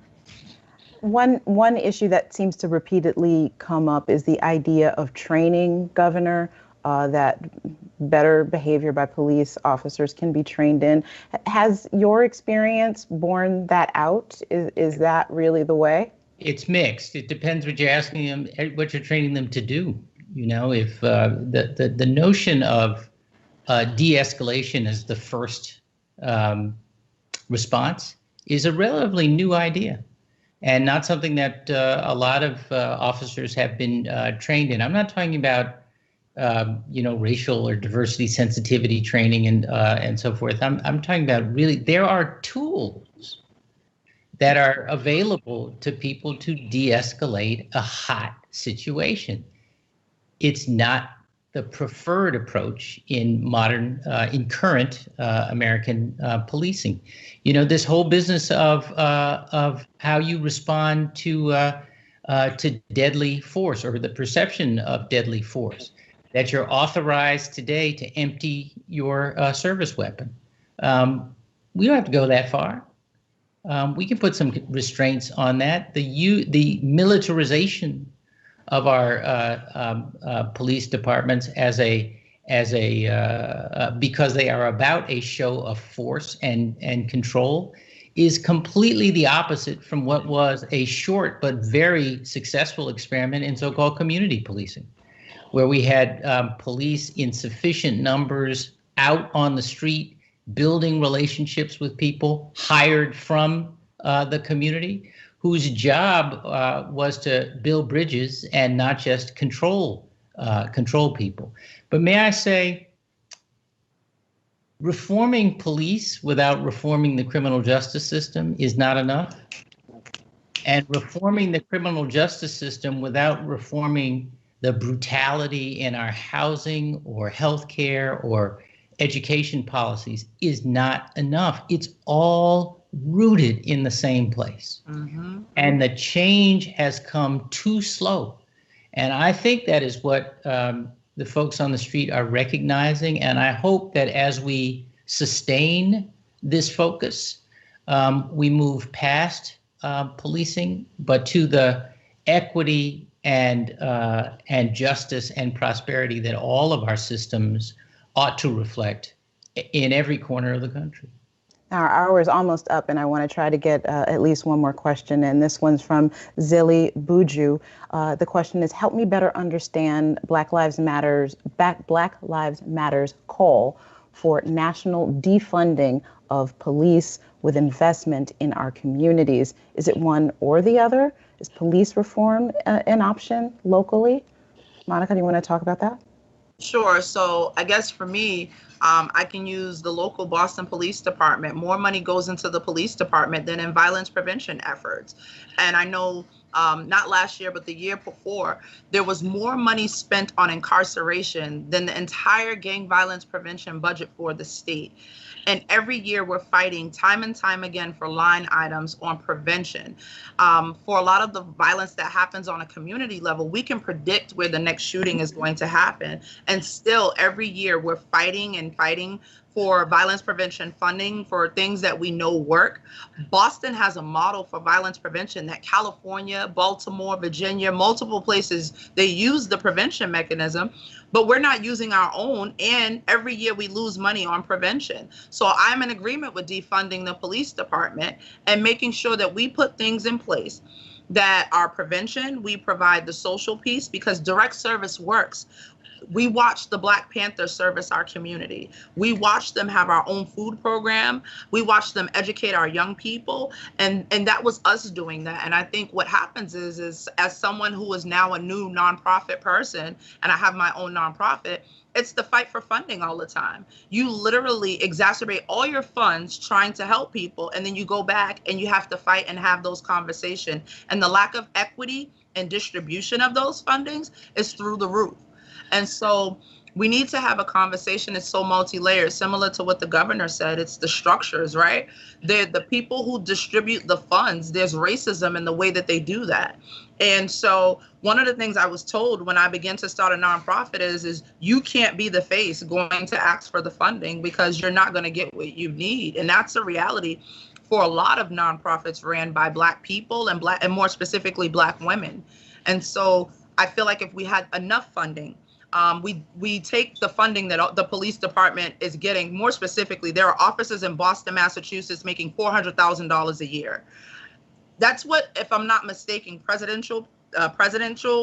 One issue that seems to repeatedly come up is the idea of training, Governor, that better behavior by police officers can be trained in. Has your experience borne that out? Is that really the way? It's mixed. It depends what you're asking them, what you're training them to do. You know, if the notion of de-escalation as the first response is a relatively new idea, and not something that a lot of officers have been trained in. I'm not talking about racial or diversity sensitivity training and so forth. I'm talking about really, there are tools that are available to people to de-escalate a hot situation. It's not the preferred approach in current American policing. You know, this whole business of how you respond to deadly force, or the perception of deadly force, that you're authorized today to empty your service weapon. We don't have to go that far. We can put some restraints on that. The militarization of our police departments because they are about a show of force and control is completely the opposite from what was a short but very successful experiment in so-called community policing, where we had police in sufficient numbers out on the street, building relationships with people hired from the community, whose job was to build bridges and not just control people. But may I say, reforming police without reforming the criminal justice system is not enough. And reforming the criminal justice system without reforming the brutality in our housing or healthcare or education policies is not enough. It's all rooted in the same place. Mm-hmm. And the change has come too slow. And I think that is what the folks on the street are recognizing. And I hope that as we sustain this focus, we move past policing, but to the equity and justice and prosperity that all of our systems ought to reflect in every corner of the country. Our hour is almost up, and I want to try to get at least one more question in. This one's from Willie Bodrick II. The question is, help me better understand Black Lives Matter's call for national defunding of police with investment in our communities. Is it one or the other? Is police reform an option locally? Monica, do you want to talk about that? Sure. So I guess for me, I can use the local Boston Police Department. More money goes into the police department than in violence prevention efforts. And I know not last year, but the year before, there was more money spent on incarceration than the entire gang violence prevention budget for the state. And every year we're fighting time and time again for line items on prevention. For a lot of the violence that happens on a community level, we can predict where the next shooting is going to happen. And still every year we're fighting and fighting for violence prevention funding for things that we know work. Boston has a model for violence prevention that California, Baltimore, Virginia, multiple places, they use the prevention mechanism, but we're not using our own. And every year we lose money on prevention. So I'm in agreement with defunding the police department and making sure that we put things in place that are prevention. We provide the social piece because direct service works. We watched the Black Panthers service our community. We watched them have our own food program. We watched them educate our young people. And that was us doing that. And I think what happens is as someone who is now a new nonprofit person, and I have my own nonprofit, it's the fight for funding all the time. You literally exacerbate all your funds trying to help people. And then you go back and you have to fight and have those conversations. And the lack of equity and distribution of those fundings is through the roof. And so we need to have a conversation. It's so multi-layered, similar to what the governor said. It's the structures, right? They're the people who distribute the funds. There's racism in the way that they do that. And so one of the things I was told when I began to start a nonprofit is you can't be the face going to ask for the funding because you're not going to get what you need. And that's a reality for a lot of nonprofits ran by Black people and more specifically Black women. And so I feel like if we had enough funding, we take the funding that the police department is getting. More specifically, there are officers in Boston, Massachusetts making $400,000 a year. That's what, if I'm not mistaken, presidential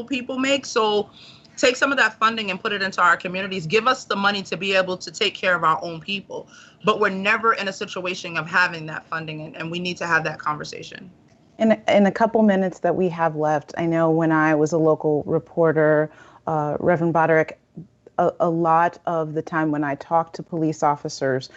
people make. So take some of that funding and put it into our communities. Give us the money to be able to take care of our own people. But we're never in a situation of having that funding, and we need to have that conversation. In a couple minutes that we have left, I know when I was a local reporter, Reverend Bodrick, a lot of the time when I talked to police officers,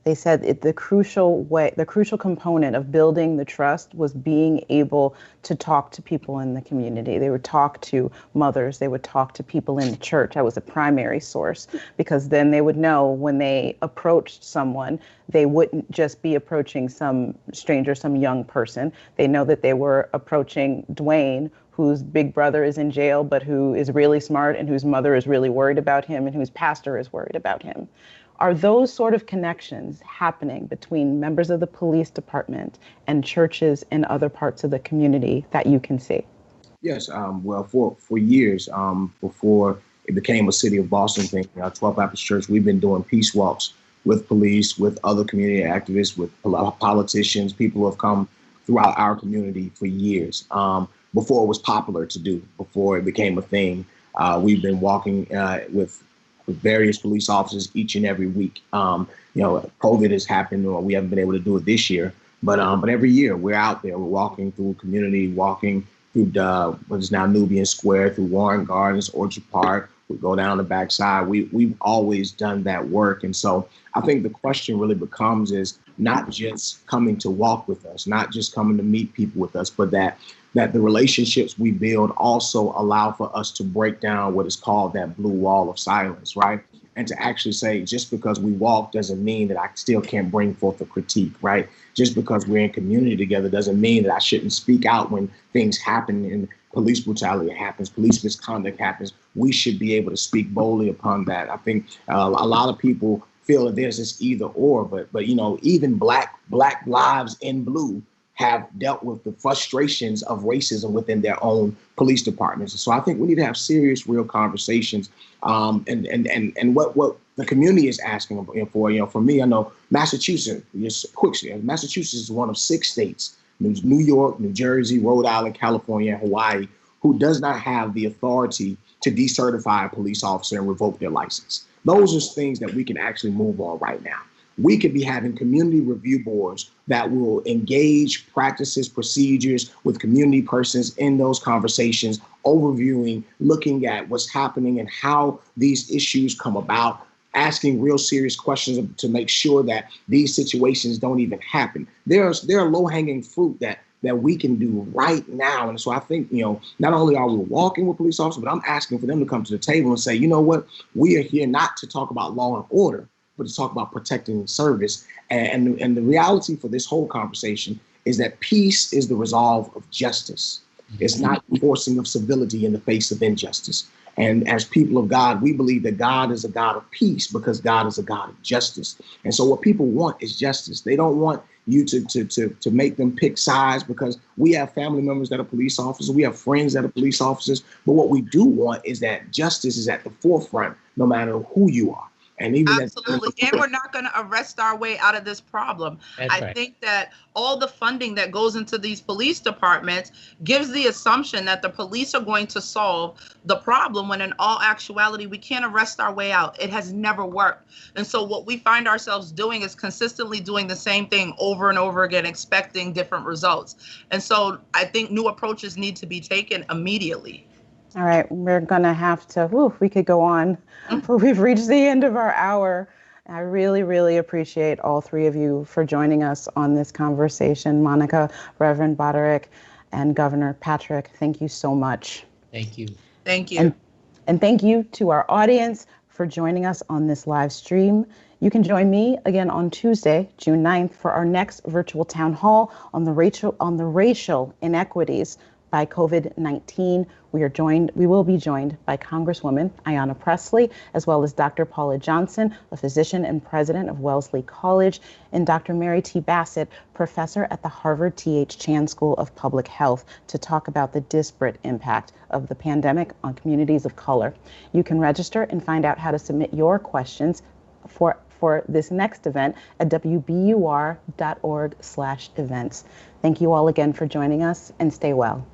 they said the crucial component of building the trust was being able to talk to people in the community. They would talk to mothers, they would talk to people in the church. That was a primary source, because then they would know when they approached someone, they wouldn't just be approaching some stranger, some young person. They know that they were approaching Dwayne, whose big brother is in jail, but who is really smart and whose mother is really worried about him and whose pastor is worried about him. Are those sort of connections happening between members of the police department and churches and other parts of the community that you can see? Yes, well, for years, before it became a City of Boston thing, our 12th Baptist Church, we've been doing peace walks with police, with other community activists, with politicians, people who have come throughout our community for years. Before it was popular to do, before it became a thing, we've been walking with various police officers each and every week. COVID has happened, or we haven't been able to do it this year, but every year we're out there. We're walking through community, walking through what is now Nubian Square, through Warren Gardens, Orchard Park. We go down the backside. We've always done that work, and so I think the question really becomes is not just coming to walk with us, not just coming to meet people with us, but that the relationships we build also allow for us to break down what is called that blue wall of silence, right? And to actually say, just because we walk doesn't mean that I still can't bring forth a critique, right? Just because we're in community together doesn't mean that I shouldn't speak out when things happen and police brutality happens, police misconduct happens. We should be able to speak boldly upon that. I think a lot of people feel that there's this either or, but even black lives in blue have dealt with the frustrations of racism within their own police departments. So I think we need to have serious, real conversations. And what the community is asking for, for me, I know Massachusetts, Massachusetts is one of 6 states, New York, New Jersey, Rhode Island, California, and Hawaii, who does not have the authority to decertify a police officer and revoke their license. Those are things that we can actually move on right now. We could be having community review boards that will engage practices, procedures with community persons in those conversations, overviewing, looking at what's happening and how these issues come about, asking real serious questions to make sure that these situations don't even happen. There are low-hanging fruit that we can do right now. And so I think, not only are we walking with police officers, but I'm asking for them to come to the table and say, you know what, we are here not to talk about law and order, but to talk about protecting service. And the reality for this whole conversation is that peace is the resolve of justice. It's not enforcing of civility in the face of injustice. And as people of God, we believe that God is a God of peace because God is a God of justice. And so what people want is justice. They don't want you to make them pick sides, because we have family members that are police officers. We have friends that are police officers. But what we do want is that justice is at the forefront, no matter who you are. And even absolutely. And we're not going to arrest our way out of this problem. I think that all the funding that goes into these police departments gives the assumption that the police are going to solve the problem, when in all actuality, we can't arrest our way out. It has never worked. And so what we find ourselves doing is consistently doing the same thing over and over again, expecting different results. And so I think new approaches need to be taken immediately. All right, we're going to have to, we could go on, but we've reached the end of our hour. I really, really appreciate all 3 of you for joining us on this conversation. Monica, Reverend Bodrick, and Governor Patrick, thank you so much. Thank you. Thank you. And thank you to our audience for joining us on this live stream. You can join me again on Tuesday, June 9th, for our next virtual town hall on the racial inequities by COVID-19. We will be joined by Congresswoman Ayanna Pressley, as well as Dr. Paula Johnson, a physician and president of Wellesley College, and Dr. Mary T. Bassett, professor at the Harvard T.H. Chan School of Public Health, to talk about the disparate impact of the pandemic on communities of color. You can register and find out how to submit your questions for this next event at WBUR.org/events. Thank you all again for joining us, and stay well.